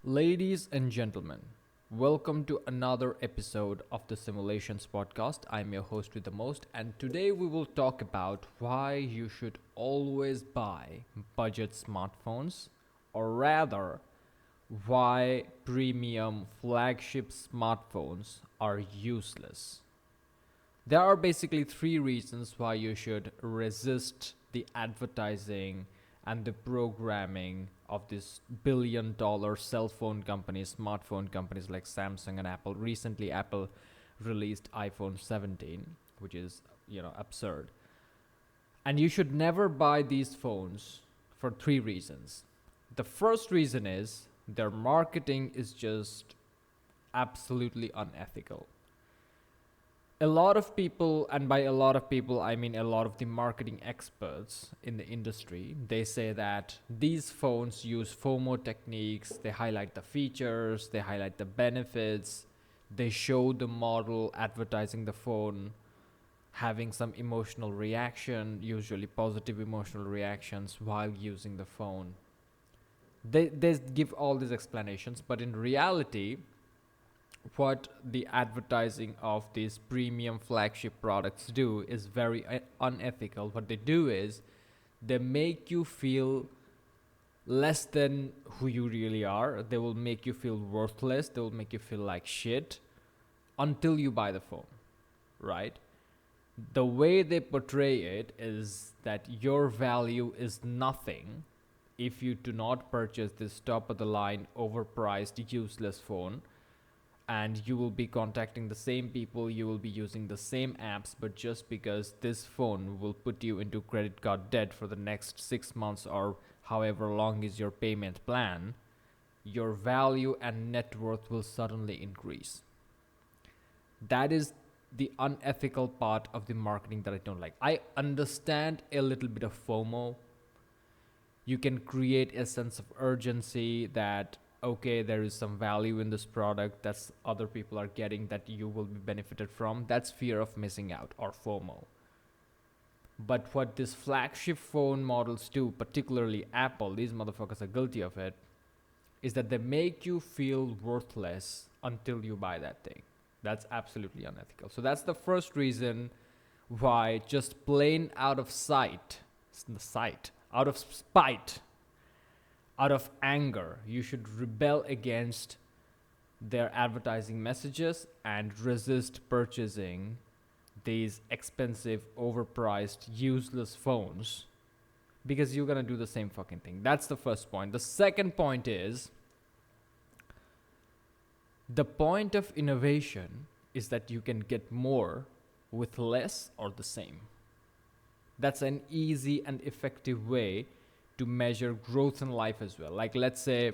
Ladies and gentlemen, welcome to another episode of the Simulations Podcast. I'm your host with the most, and today we will talk about why you should always buy budget smartphones, or rather, why premium flagship smartphones are useless. There are basically three reasons why you should resist the advertising and the programming of these billion-dollar cell phone companies, smartphone companies like Samsung and Apple. Recently, Apple released iPhone 17, which is, absurd. And you should never buy these phones for three reasons. The first reason is their marketing is just absolutely unethical. A lot of people, and by a lot of people I mean a lot of the marketing experts in the industry, they say that these phones use FOMO techniques. They highlight the features, they highlight the benefits, they show the model advertising the phone having some emotional reaction, usually positive emotional reactions while using the phone. They give all these explanations, but in reality, what the advertising of these premium flagship products do is very unethical. What they do is they make you feel less than who you really are. They will make you feel worthless. They will make you feel like shit until you buy the phone, right? The way they portray it is that your value is nothing if you do not purchase this top of the line, overpriced, useless phone, and you will be contacting the same people, you will be using the same apps, but just because this phone will put you into credit card debt for the next 6 months or however long is your payment plan, your value and net worth will suddenly increase. That is the unethical part of the marketing that I don't like. I understand a little bit of FOMO. You can create a sense of urgency that okay, there is some value in this product that's other people are getting that you will be benefited from. That's fear of missing out, or FOMO. But what these flagship phone models do, particularly Apple, these motherfuckers are guilty of it, is that they make you feel worthless until you buy that thing. That's absolutely unethical. So that's the first reason why, just plain out of out of spite, out of anger, you should rebel against their advertising messages and resist purchasing these expensive, overpriced, useless phones, because you're gonna do the same fucking thing. That's the first point. The second point is the point of innovation is that you can get more with less or the same. That's an easy and effective way to measure growth in life as well. Like, let's say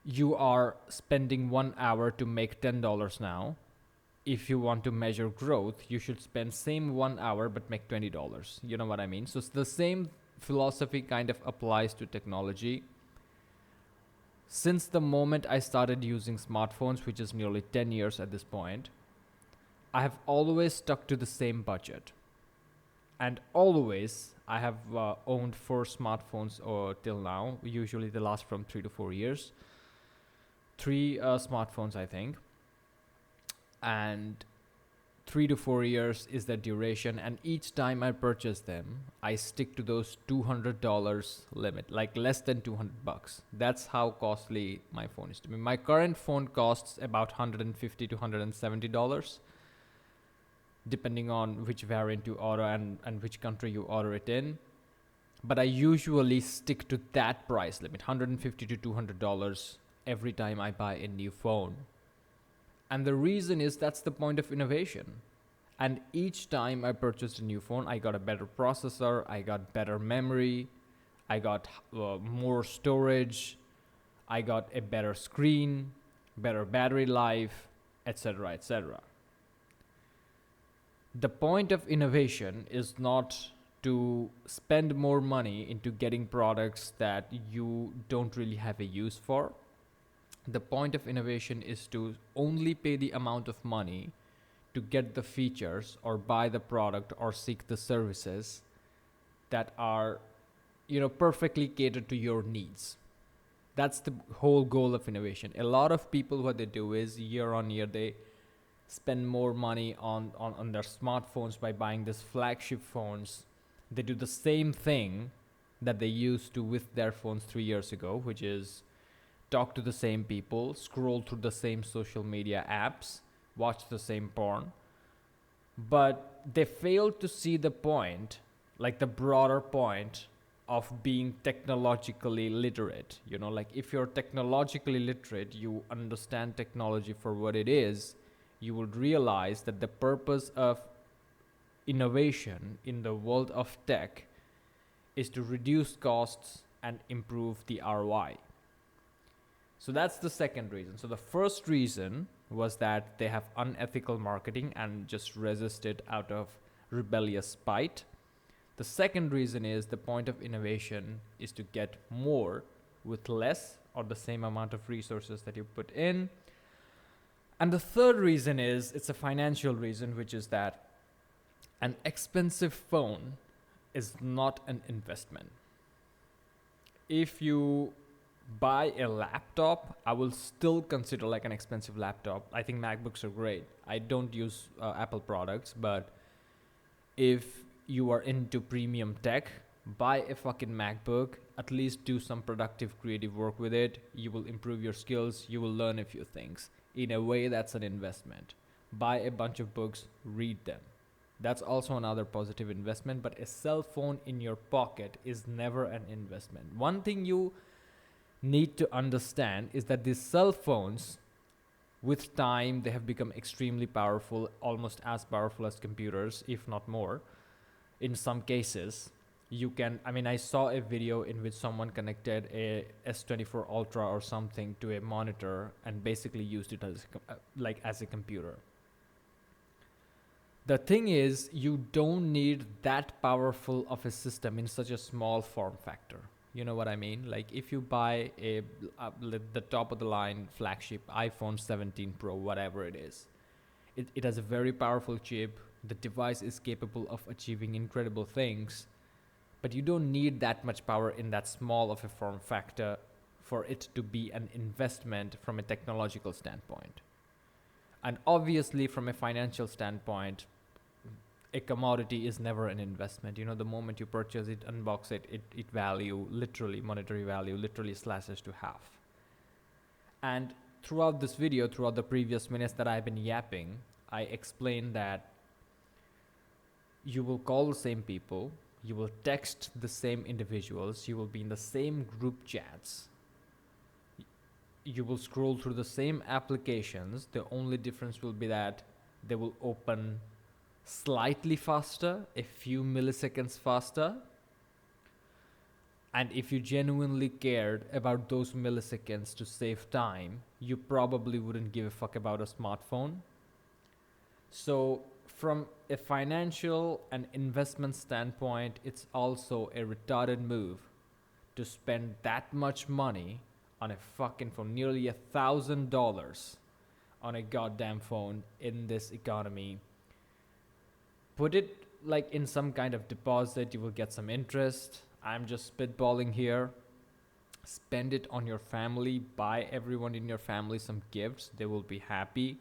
you are spending 1 hour to make $10 now. If you want to measure growth, you should spend same 1 hour but make $20. You know what I mean? So it's the same philosophy kind of applies to technology. Since the moment I started using smartphones, which is nearly 10 years at this point, I have always stuck to the same budget. And always, I have owned 4 smartphones till now. Usually they last from 3 to 4 years. 3 smartphones, I think. And 3 to 4 years is the duration. And each time I purchase them, I stick to those $200 limit, like less than $200. That's how costly my phone is to me. My current phone costs about $150 to $170, depending on which variant you order and which country you order it in. But I usually stick to that price limit, $150 to $200, every time I buy a new phone. And the reason is that's the point of innovation. And each time I purchased a new phone, I got a better processor, I got better memory, I got more storage, I got a better screen, better battery life, etc., etc. The point of innovation is not to spend more money into getting products that you don't really have a use for. The point of innovation is to only pay the amount of money to get the features or buy the product or seek the services that are, perfectly catered to your needs. That's the whole goal of innovation. A lot of people, what they do is year on year, they spend more money on their smartphones by buying these flagship phones. They do the same thing that they used to with their phones 3 years ago, which is talk to the same people, scroll through the same social media apps, watch the same porn. But they fail to see the point, like the broader point of being technologically literate. Like if you're technologically literate, you understand technology for what it is, you would realize that the purpose of innovation in the world of tech is to reduce costs and improve the ROI. So that's the second reason. So the first reason was that they have unethical marketing and just resist it out of rebellious spite. The second reason is the point of innovation is to get more with less or the same amount of resources that you put in. And the third reason is it's a financial reason, which is that an expensive phone is not an investment. If you buy a laptop, I will still consider like an expensive laptop. I think MacBooks are great. I don't use Apple products, but if you are into premium tech, buy a fucking MacBook, at least do some productive creative work with it. You will improve your skills, you will learn a few things. In a way, that's an investment. Buy a bunch of books, read them. That's also another positive investment, but a cell phone in your pocket is never an investment. One thing you need to understand is that these cell phones, with time, they have become extremely powerful, almost as powerful as computers, if not more. In some cases, I saw a video in which someone connected a S24 Ultra or something to a monitor and basically used it as a computer. The thing is, you don't need that powerful of a system in such a small form factor. You know what I mean? Like if you buy the top of the line flagship iPhone 17 Pro, whatever it is, it has a very powerful chip. The device is capable of achieving incredible things, but you don't need that much power in that small of a form factor for it to be an investment from a technological standpoint. And obviously from a financial standpoint, a commodity is never an investment. The moment you purchase it, unbox it, it value, literally monetary value, literally slashes to half. And throughout this video, throughout the previous minutes that I've been yapping, I explained that you will call the same people, you will text the same individuals, you will be in the same group chats, you will scroll through the same applications. The only difference will be that they will open slightly faster, a few milliseconds faster. And if you genuinely cared about those milliseconds to save time, you probably wouldn't give a fuck about a smartphone. So from a financial and investment standpoint, it's also a retarded move to spend that much money on a fucking phone, nearly $1,000 on a goddamn phone in this economy. Put it like in some kind of deposit, you will get some interest. I'm just spitballing here. Spend it on your family, buy everyone in your family some gifts, they will be happy.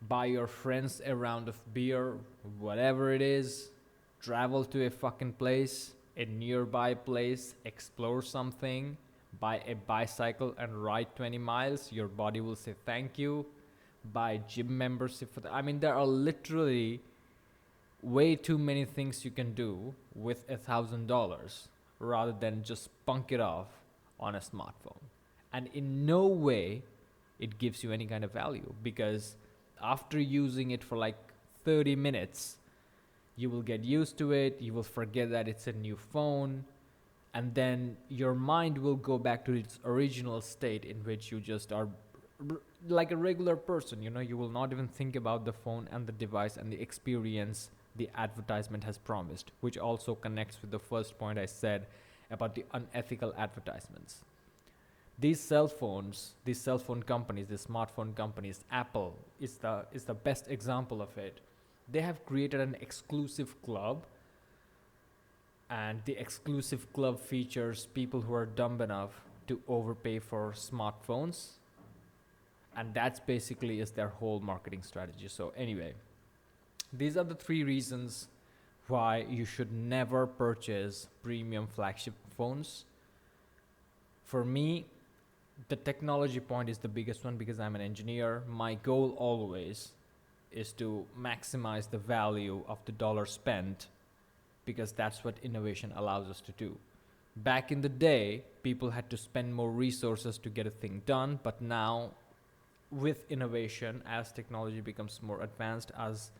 Buy your friends a round of beer, whatever it is. Travel to a fucking place, a nearby place, explore something. Buy a bicycle and ride 20 miles, your body will say thank you. Buy gym membership for that. There are literally way too many things you can do with $1,000 rather than just spunk it off on a smartphone. And in no way it gives you any kind of value, because after using it for like 30 minutes, you will get used to it, you will forget that it's a new phone, and then your mind will go back to its original state in which you just are like a regular person. You will not even think about the phone and the device and the experience the advertisement has promised, which also connects with the first point I said about the unethical advertisements. These cell phone companies, these smartphone companies, Apple is the best example of it. They have created an exclusive club, and the exclusive club features people who are dumb enough to overpay for smartphones, and that's basically is their whole marketing strategy. So anyway, these are the three reasons why you should never purchase premium flagship phones. For me, the technology point is the biggest one because I'm an engineer. My goal always is to maximize the value of the dollar spent because that's what innovation allows us to do. Back in the day, people had to spend more resources to get a thing done, but now with innovation, as technology becomes more advanced, as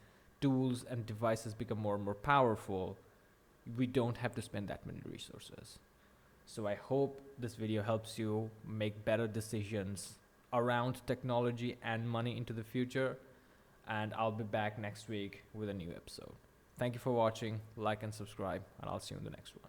tools and devices become more and more powerful, we don't have to spend that many resources. So I hope this video helps you make better decisions around technology and money into the future. And I'll be back next week with a new episode. Thank you for watching, like and subscribe, and I'll see you in the next one.